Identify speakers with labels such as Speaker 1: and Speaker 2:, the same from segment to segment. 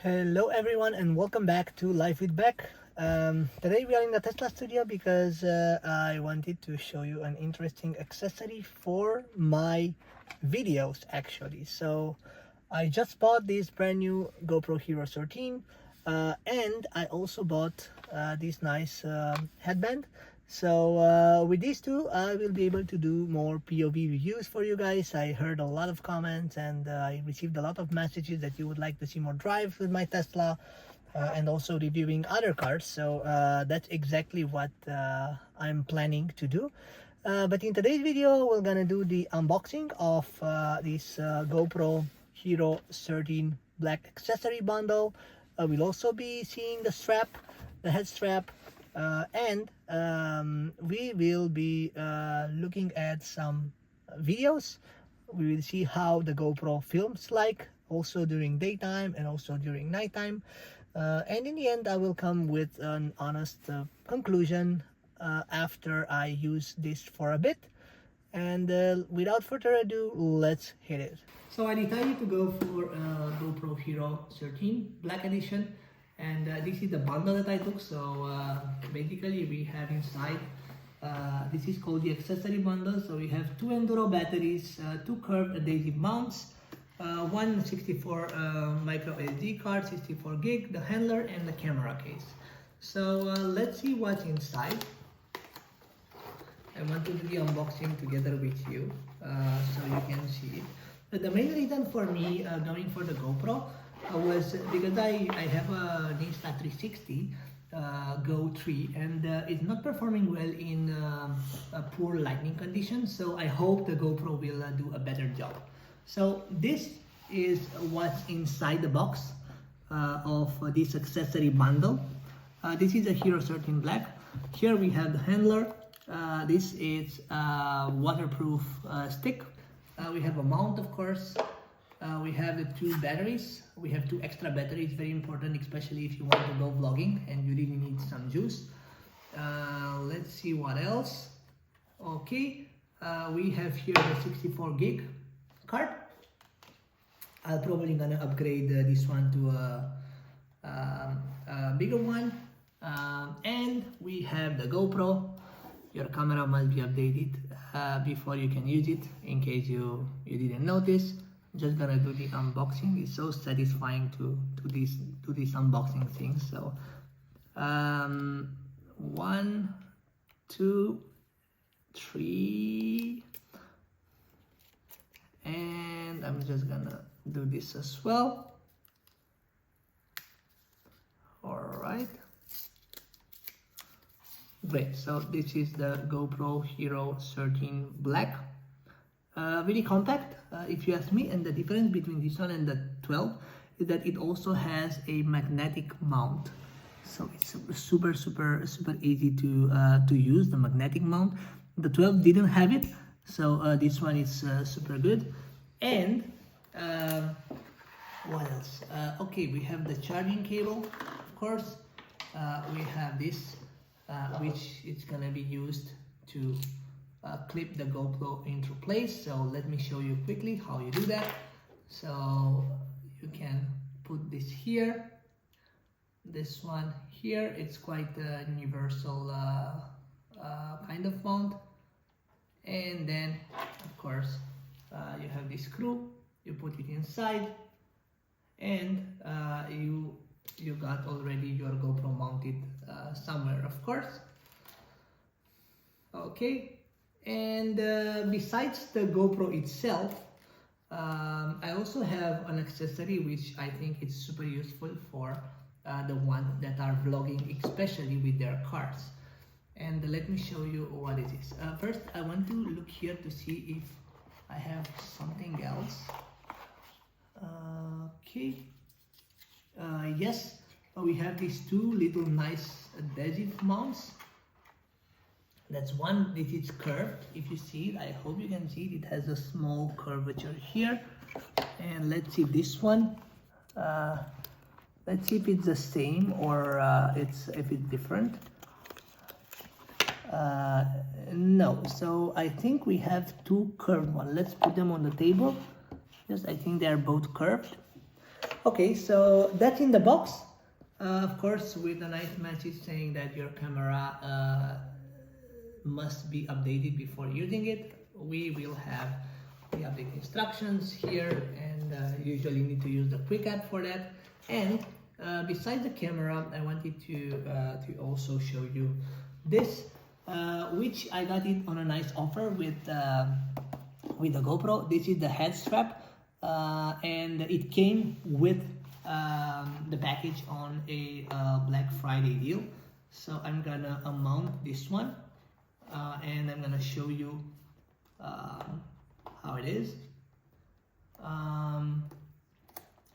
Speaker 1: Hello everyone and welcome back to Life with Beck. Today we are in the Tesla studio because I wanted to show you an interesting accessory for my videos actually. So I just bought this brand new GoPro Hero 13 and I also bought this nice headband. So with these two I will be able to do more POV reviews for you guys. I heard a lot of comments and I received a lot of messages that you would like to see more drives with my Tesla and also reviewing other cars. So that's exactly what I'm planning to do. But in today's video we're gonna do the unboxing of this GoPro Hero 13 black accessory bundle. We'll also be seeing the strap, the head strap, and we will be looking at some videos. We will see how the GoPro films like also during daytime and also during nighttime, and in the end I will come with an honest conclusion after I use this for a bit. And without further ado, let's hit it. So I decided to go for GoPro Hero 13 Black Edition, and this is the bundle that I took. So basically we have inside, this is called the accessory bundle. So we have two enduro batteries, two curved adhesive mounts, one 64 micro SD card, 64 gig, the handler, and the camera case. So let's see what's inside. I want to do the unboxing together with you so you can see it. But the main reason for me going for the GoPro was because I have a Insta360 Go 3 and it's not performing well in poor lighting conditions. So I hope the GoPro will do a better job. So this is what's inside the box of this accessory bundle. This is a Hero 13 Black. Here we have the handler. This is a waterproof stick. We have a mount, of course. We have the two batteries. We have two extra batteries, very important, especially if you want to go vlogging and you really need some juice. Let's see what else. Okay, we have here the 64 gig card. I'm probably gonna upgrade this one to a bigger one. And we have the GoPro. Your camera must be updated before you can use it, in case you didn't notice. I'm just gonna do the unboxing. It's so satisfying to do this unboxing thing. So 1, 2, 3, and I'm just gonna do this as well. All right. Great, so this is the GoPro Hero 13 Black. Really compact, if you ask me, and the difference between this one and the 12 is that it also has a magnetic mount. So it's super easy to use, the magnetic mount. The 12 didn't have it, so this one is super good. And what else? Okay, we have the charging cable, of course. We have this, which is gonna be used to clip the GoPro into place. So let me show you quickly how you do that. So you can put this here, this one here. It's quite a universal kind of mount. And then of course you have this screw, you put it inside, and you got already your GoPro mounted somewhere, of course. Okay, and besides the GoPro itself, I also have an accessory which I think is super useful for the ones that are vlogging, especially with their cars. And let me show you what it is. First, I want to look here to see if I have something else. Okay. Yes, we have these two little nice adhesive mounts. That's one. This is curved. If you see it, I hope you can see it. It has a small curvature here. And let's see this one. Let's see if it's the same or if it's different. No. So I think we have two curved ones. Let's put them on the table. Yes, I think they are both curved. Okay, so that's in the box. Of course, with a nice message saying that your camera must be updated before using it. We will have the update instructions here, and usually need to use the quick app for that. And besides the camera, I wanted to also show you this, which I got it on a nice offer with the GoPro. This is the head strap, and it came with the package on a Black Friday deal. So I'm gonna mount this one, and I'm gonna show you how it is.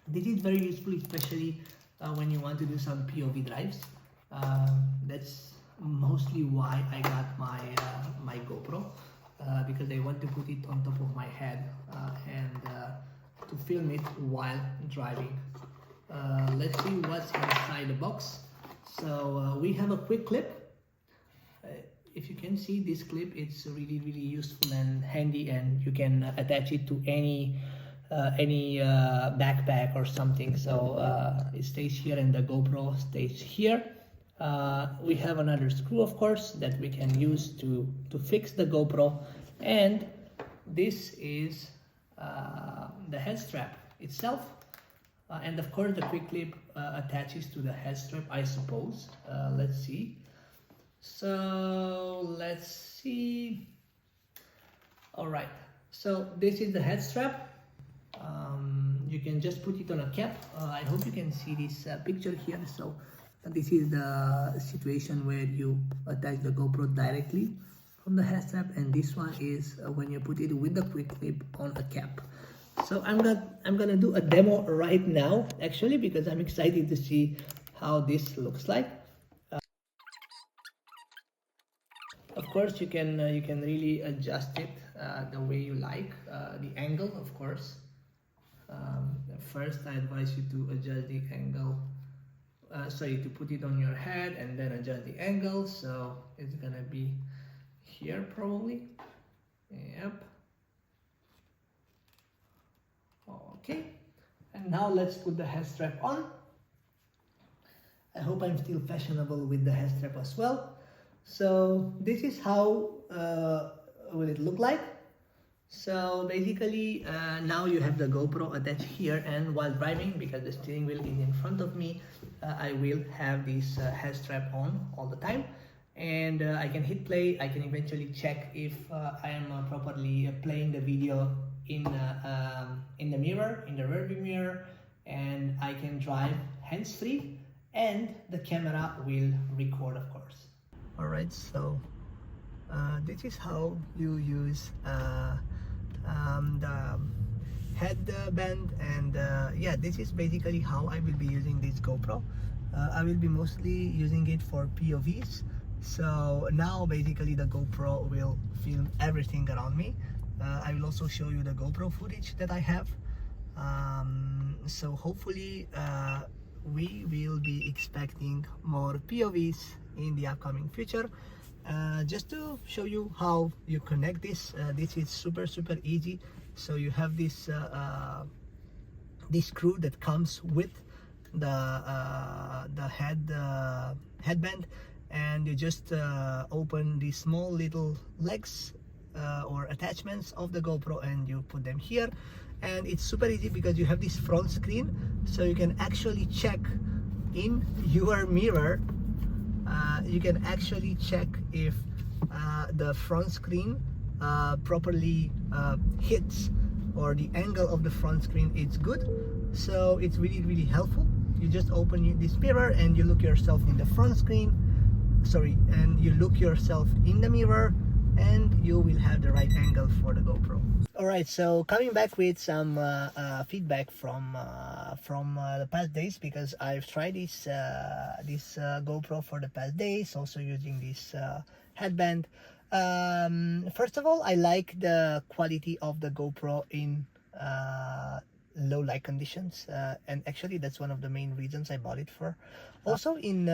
Speaker 1: This is very useful, especially when you want to do some POV drives. That's mostly why I got my GoPro, because I want to put it on top of my head and to film it while driving. Let's see what's inside the box. So we have a quick clip. If you can see this clip, it's really useful and handy, and you can attach it to any backpack or something. So it stays here and the GoPro stays here. We have another screw, of course, that we can use to fix the GoPro, and this is the head strap itself. And of course the quick clip attaches to the head strap, I suppose. Let's see. So let's see. All right, so this is the head strap. You can just put it on a cap. I hope you can see this picture here. So this is the situation where you attach the GoPro directly from the head strap, and this one is when you put it with the quick clip on a cap. So I'm gonna do a demo right now, actually, because I'm excited to see how this looks like. Of course, you can really adjust it the way you like, the angle, of course. First, I advise you to adjust the angle. To put it on your head and then adjust the angle. So it's gonna be here probably. Yep. Okay, and now let's put the head strap on. I hope I'm still fashionable with the head strap as well. So this is how will it look like. So basically now you have the GoPro attached here, and while driving, because the steering wheel is in front of me, I will have this head strap on all the time, and I can hit play. I can eventually check if I am properly playing the video in the mirror, in the rearview mirror, and I can drive hands-free, and the camera will record, of course. All right, so this is how you use the headband, and yeah, this is basically how I will be using this GoPro. I will be mostly using it for POVs. So now basically the GoPro will film everything around me. I will also show you the GoPro footage that I have. So hopefully we will be expecting more POVs in the upcoming future. Just to show you how you connect this, this is super easy. So you have this this screw that comes with the headband, and you just open these small little legs or attachments of the GoPro, and you put them here. And it's super easy because you have this front screen, so you can actually check in your mirror. You can actually check if the front screen properly hits, or the angle of the front screen is good. So it's really helpful. You just open this mirror and you look yourself in the front screen, and you look yourself in the mirror, and you will have the right angle for the GoPro. All right, so coming back with some feedback from the past days, because I've tried this GoPro for the past days, also using this headband. First of all, I like the quality of the GoPro in low light conditions, and actually that's one of the main reasons I bought it for. Also in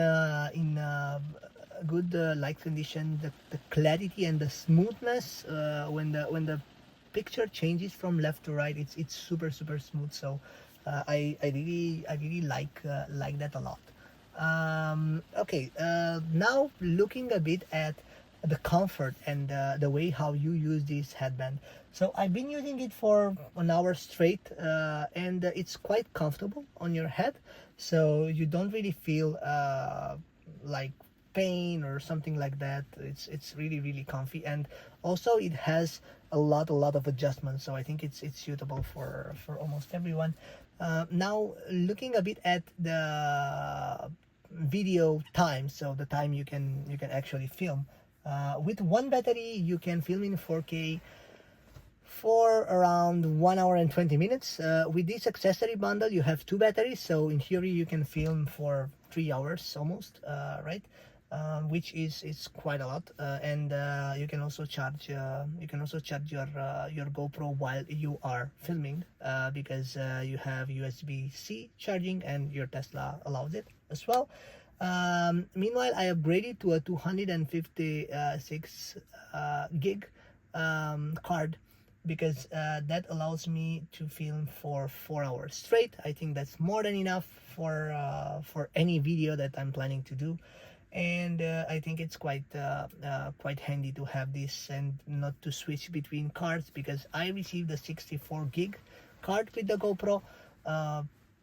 Speaker 1: good light condition, the clarity and the smoothness when the picture changes from left to right, it's super smooth. So I really like that a lot. Okay, now looking a bit at the comfort and the way how you use this headband. So I've been using it for an hour straight, and it's quite comfortable on your head, so you don't really feel like pain or something like that. It's really comfy, and also it has a lot of adjustments, so I think it's suitable for almost everyone. Now looking a bit at the video time, so the time you can actually film, with one battery you can film in 4K for around 1 hour and 20 minutes. With this accessory bundle you have two batteries, so in theory you can film for 3 hours almost, right? Which is quite a lot, and you can also charge your GoPro while you are filming, because you have USB-C charging and your Tesla allows it as well. Meanwhile, I upgraded to a 256 gig card, because that allows me to film for 4 hours straight. I think that's more than enough for any video that I'm planning to do, and I think it's quite handy to have this and not to switch between cards, because I received a 64 gig card with the GoPro.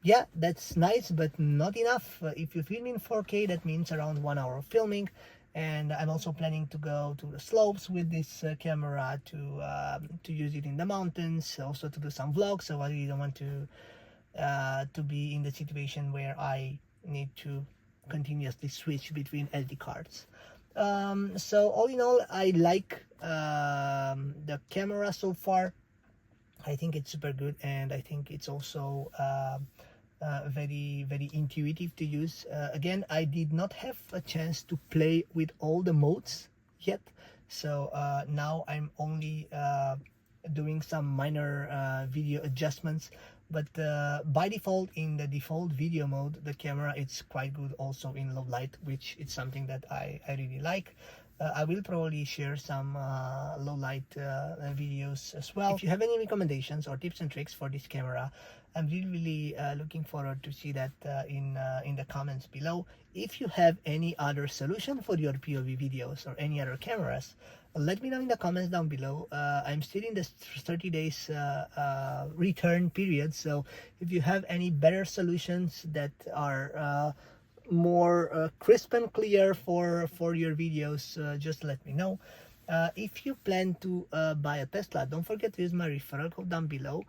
Speaker 1: Yeah, that's nice, but not enough. If you film in 4K, that means around 1 hour of filming, and I'm also planning to go to the slopes with this camera to use it in the mountains, also to do some vlogs. So I really don't want to be in the situation where I need to continuously switch between SD cards. So all in all, I like the camera so far. I think it's super good, and I think it's also very intuitive to use. Again, I did not have a chance to play with all the modes yet, so now I'm only doing some minor video adjustments, but by default, in the default video mode, the camera it's quite good also in low light, which is something that I really like. I will probably share some low light videos as well. If you have any recommendations or tips and tricks for this camera, I'm really looking forward to see that in the comments below. If you have any other solution for your POV videos or any other cameras, let me know in the comments down below. I'm still in this 30 days return period, so if you have any better solutions that are more crisp and clear for your videos, just let me know. If you plan to buy a Tesla, don't forget to use my referral code down below.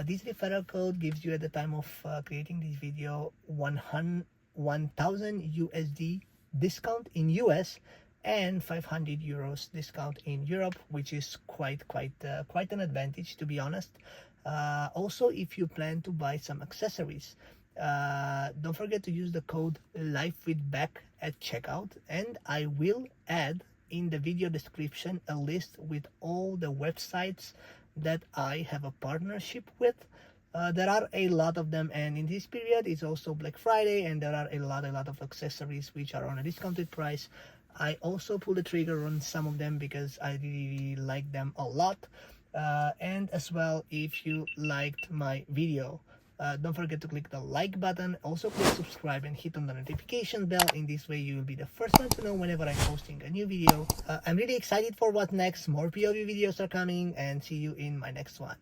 Speaker 1: This referral code gives you, at the time of creating this video, 1000 USD discount in US and 500 euros discount in Europe, which is quite an advantage, to be honest. Also, if you plan to buy some accessories, don't forget to use the code LifeWithBack at checkout, and I will add in the video description a list with all the websites that I have a partnership with. There are a lot of them, and in this period it's also Black Friday, and there are a lot of accessories which are on a discounted price. I also pulled the trigger on some of them because I really like them a lot. And as well, if you liked my video, don't forget to click the like button, also click subscribe and hit on the notification bell. In this way you will be the first one to know whenever I'm posting a new video. I'm really excited for what's next. More POV videos are coming, and see you in my next one.